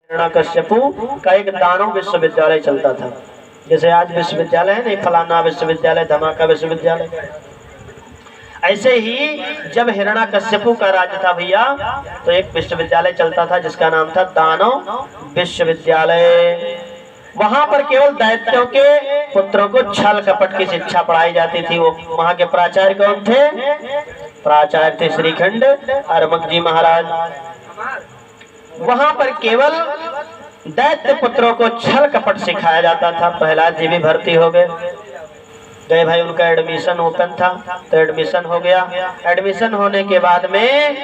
हिरण्यकश्यपु का एक दानव विश्वविद्यालय चलता था। जैसे आज विश्वविद्यालय है नहीं, फलाना विश्वविद्यालय, धमाका विश्वविद्यालय, ऐसे ही जब हिरण्यकश्यपु का राज्य था भैया, तो एक विश्वविद्यालय चलता था जिसका नाम था दानव विश्वविद्यालय। वहां पर केवल दैत्यों के पुत्रों को छल कपट की शिक्षा पढ़ाई जाती थी। वो वहां के प्राचार्य कौन थे? प्राचार्य थे श्रीखंड अर्मक जी महाराज। वहां पर केवल दैत्य पुत्रों को छल कपट सिखाया जाता था। प्रहलाद जी भी भर्ती हो गए भाई, उनका एडमिशन ओपन था तो एडमिशन हो गया। एडमिशन होने के बाद में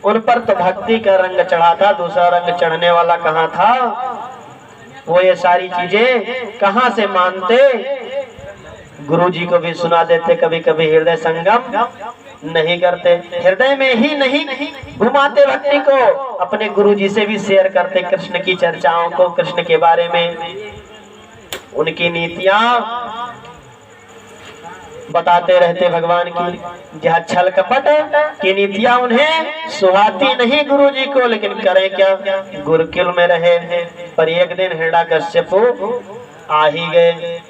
उन पर तो भक्ति का रंग चढ़ा था, दूसरा रंग चढ़ने वाला कहाँ था? वो ये सारी चीजें कहाँ से मानते? गुरु जी को भी सुना देते, कभी कभी हृदय संगम नहीं करते, हृदय में ही नहीं घुमाते भक्ति को, अपने गुरु जी से भी शेयर करते कृष्ण की चर्चाओं को, कृष्ण के बारे में उनकी नीतियां बताते रहते भगवान की। जहाँ छल कपट की नीतियां उन्हें सुहाती नहीं गुरु जी को, लेकिन करें क्या, गुरुकुल में रहे। पर एक दिन हिरण्यकश्यपु आ ही गए।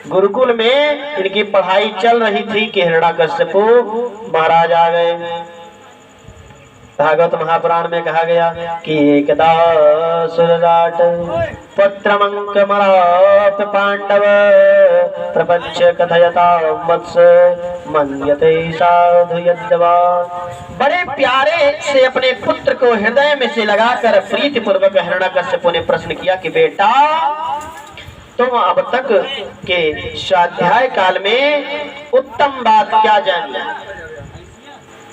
गुरुकुल में इनकी पढ़ाई चल रही थी कि हिरण्यकश्यपु महाराज आ गए। भागवत महापुराण में कहा गया कि एकदा सुरराट पत्रमंकमराप पांडव प्रपंच कथयता वत्स मन्यते साधु यद्वा। बड़े प्यारे से अपने पुत्र को हृदय में से लगाकर प्रीति पूर्वक हिरण्यकश्यपु ने प्रश्न किया कि बेटा, तुम अब तक के स्वाध्याय काल में उत्तम बात क्या जानी?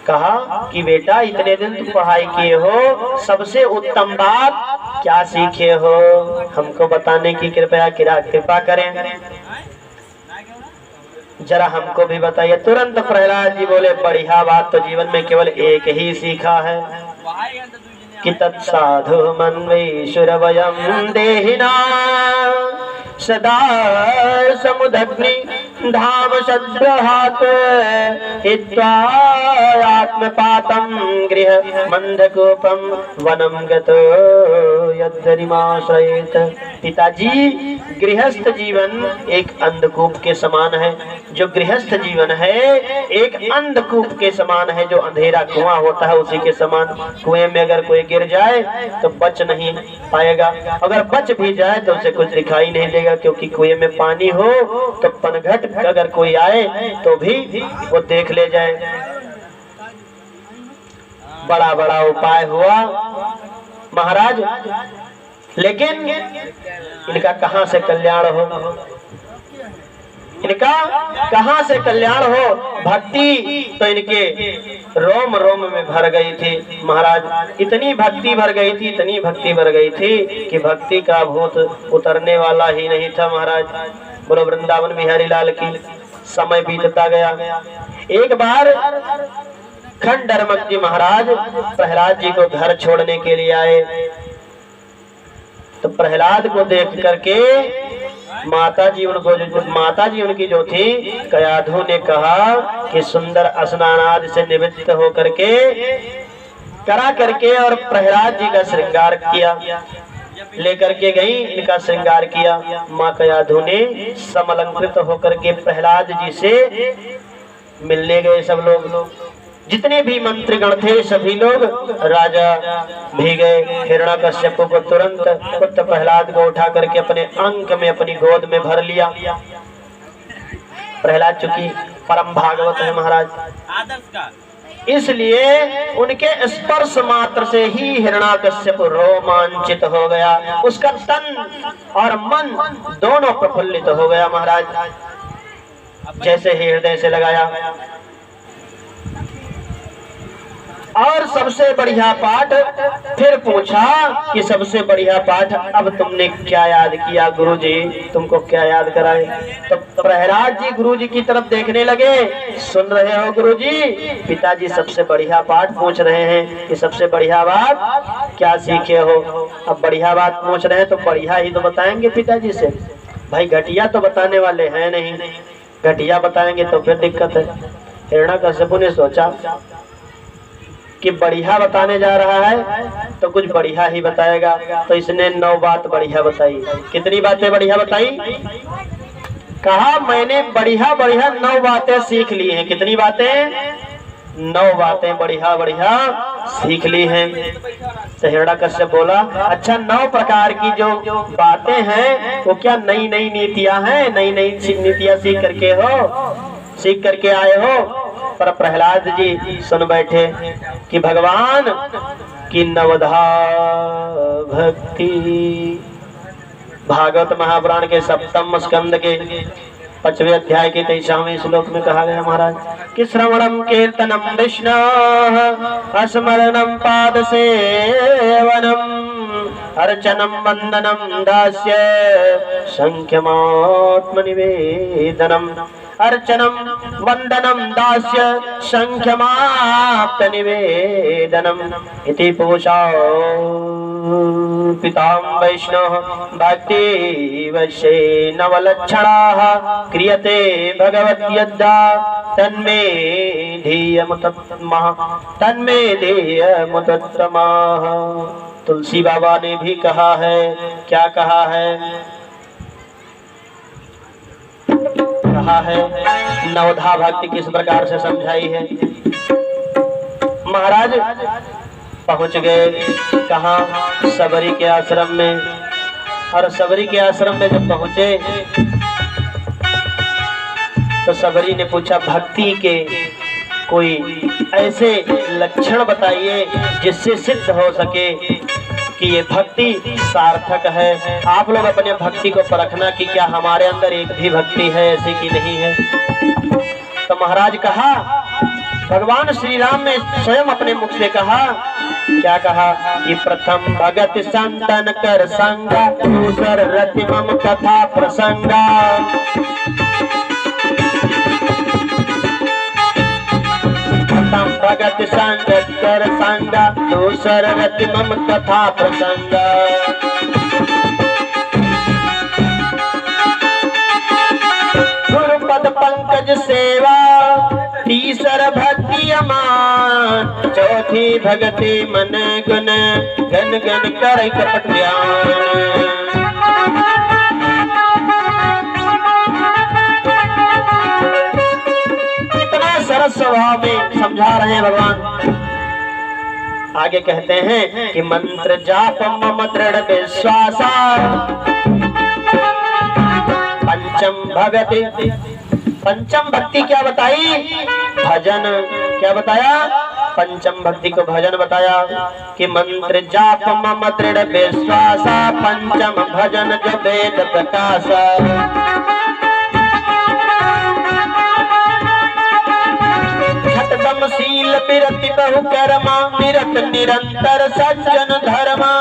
कहा कि बेटा, इतने दिन तुम पढ़ाई किए हो, सबसे उत्तम बात क्या सीखे हो? हमको बताने की कृपा करें, जरा हमको भी बताइए। तुरंत प्रहलाद जी बोले, बढ़िया बात तो जीवन में केवल एक ही सीखा है कि तत्साधु मन्वेश्वर वयम देहिना सदा समुदग्नि धाम सद्रहात हित्वा आत्मपातं गृह मंदकूपम वनम गतो यद्रिमाश्रयेत। पिताजी, गृहस्थ जीवन एक अंधकूप के समान है। जो गृहस्थ जीवन है एक अंधकूप के समान है, जो अंधेरा कुआं होता है उसी के समान। कुएं में अगर कोई गिर जाए तो बच नहीं पाएगा, अगर बच भी जाए तो उसे कुछ दिखाई नहीं देगा, क्योंकि कुएं में पानी हो तो पनघट अगर कोई आए तो भी वो देख ले जाए। बड़ा बड़ा उपाय हुआ महाराज, लेकिन इनका कहां से कल्याण हो? इनका कहां से कल्याण हो? भक्ति तो इनके रोम रोम में भर गई थी महाराज। इतनी भक्ति भर गई थी, इतनी भक्ति भर गई थी कि भक्ति का भूत उतरने वाला ही नहीं था महाराज। बोलो वृंदावन बिहारी लाल की। समय बीतता गया। एक बार खंड अर्मक जी महाराज प्रहलाद जी को घर छोड़ने के लिए आए, तो प्रहलाद को देख करके माताजी उनकी जो थी कयाधु ने कहा कि सुंदर स्नानादि से निवृत्त होकर के करा करके और प्रहलाद जी का श्रृंगार किया, लेकर के गई, इनका श्रृंगार किया। माँ कयाधु ने समलंकृत होकर के प्रहलाद जी से मिलने गए। सब लोग, जितने भी मंत्रीगण थे सभी लोग, राजा भी गए। हिरण्यकश्यपु को तुरंत पुत्र प्रहलाद को उठा करके अपने अंक में, अपनी गोद में भर लिया। प्रहलाद चूंकि परम भागवत है महाराज, इसलिए उनके स्पर्श मात्र से ही हिरण्यकश्यपु रोमांचित हो गया। उसका तन और मन दोनों प्रफुल्लित हो गया महाराज। जैसे ही हृदय से लगाया। और सबसे बढ़िया पाठ फिर पूछा कि सबसे बढ़िया पाठ अब तुमने क्या याद किया गुरुजी, तुमको क्या याद कराए? तो प्रहलाद जी गुरुजी की तरफ देखने लगे। सुन रहे हो गुरुजी, पिताजी सबसे बढ़िया पाठ पूछ रहे हैं कि सबसे बढ़िया बात क्या सीखे हो। अब बढ़िया बात पूछ रहे हैं तो बढ़िया ही तो बताएंगे पिताजी से। भाई घटिया तो बताने वाले हैं नहीं, घटिया बताएंगे तो फिर दिक्कत है। हिरण्यकश्यपु ने सोचा कि बढ़िया बताने जा रहा है तो कुछ बढ़िया ही बताएगा। तो इसने 9 बात बढ़िया बताई। कितनी बातें बढ़िया बताई? कहा मैंने बढ़िया बढ़िया 9 बातें सीख ली हैं। कितनी बातें? 9 बातें बढ़िया बढ़िया सीख ली हैं। तो हिरण्यकश्यप बोला अच्छा 9 प्रकार की जो बातें हैं वो क्या नई नई नीतियां हैं? नई नई नीतियां सीख करके आए हो? पर प्रहलाद जी सुन बैठे कि भगवान की नवधा भक्ति। भागवत महापुराण के 7वें स्कंद के 5वें अध्याय के 23वें श्लोक में कहा गया महाराज कि श्रवणम कीर्तनम विष्णु स्मरणम पाद सेवनम अर्चनम वंदनम दास्य संख्यमात्म निवेदनम। अर्चनम वंदनम दास्य संख्यमाप्त निवेदनम इति पूषा पिताम वैष्णव भक्ति वशे नवलक्षणाः क्रियते भगवद्यद्दा तन्मे धीयमुत्तमः तन्मे धीयमुत्तमः। तुलसी बाबा ने भी कहा है, क्या कहा है? कहा है नवधा भक्ति किस प्रकार से समझाई है। महाराज पहुंच गए कहाँ? सबरी के आश्रम में। और सबरी के आश्रम में जब पहुंचे तो सबरी ने पूछा भक्ति के कोई ऐसे लक्षण बताइए जिससे सिद्ध हो सके कि ये भक्ति सार्थक है। आप लोग अपने भक्ति को परखना कि क्या हमारे अंदर एक भी भक्ति है ऐसी कि नहीं है। तो महाराज कहा भगवान श्री राम ने स्वयं अपने मुख से कहा, क्या कहा कि प्रथम भगत संतन कर संगा दूसर रति मम कथा प्रसंगा। प्रथम भगत संगत कर संगा दूसर रति मम कथा प्रसंगा। गुरुपद पंकज सेवा तीसर भक्ति अमान। चौथी भगति मन गुण गन गन कर कपट ध्यान। सरस स्वभाव में समझा रहे हैं भगवान। आगे कहते हैं कि मंत्र जाप मम दृढ़ विश्वासा। पंचम भगति, पंचम भक्ति क्या बताई? भजन। क्या बताया? पंचम भक्ति को भजन बताया कि मंत्र जाप मम दृढ़ विश्वासा। पंचम भजन जो वेद प्रकाशा। शील विरति बहु कर्मा निरत निरंतर सज्जन धर्मा।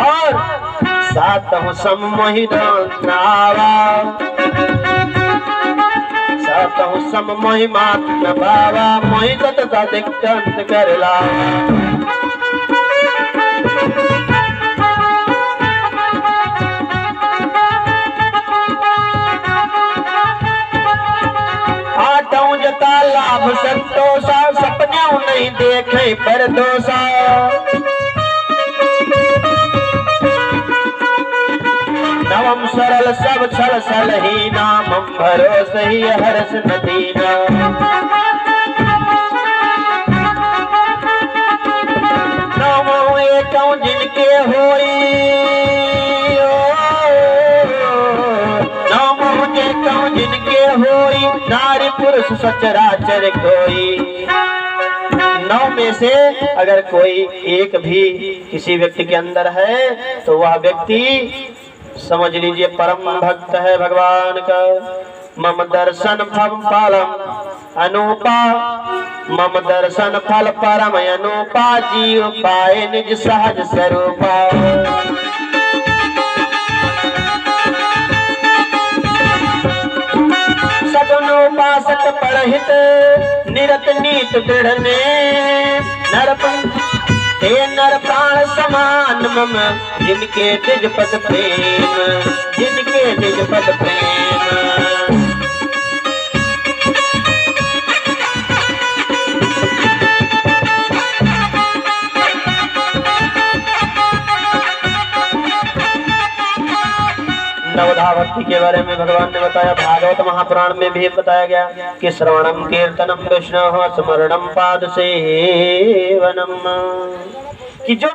और सातहु सममोहि नावा। सातहु सममोहि मात न भावा। मोहि तत दिक्कत करला। जता लाभ संतोषा। सपने नहीं देखे पर दोषा। नवम सरल सब छल सलही नाम भरोस ही हर्ष नदीना। नवम एकौ जिनके होई। जिनके होई नारी पुरुष सचराचर कोई। 9 में से अगर कोई एक भी किसी व्यक्ति के अंदर है तो वह व्यक्ति समझ लीजिए परम भक्त है भगवान का। मम दर्शन फल फलम अनुपा। मम दर्शन फल परम अनुपा। जीव पाए निज सहज स्वरूपा। सगुनोपासक पढ़हित निरत नीत दृढ़ ने। नर प्राण समान मम जिनके निज पद प्रेम। जिनके निज पद प्रेम। नवधा भक्ति के बारे में भगवान ने बताया। भागवत महापुराण में भी बताया गया कि श्रवणम कीर्तनम विष्णु स्मरणम पाद सेवनम, कि जो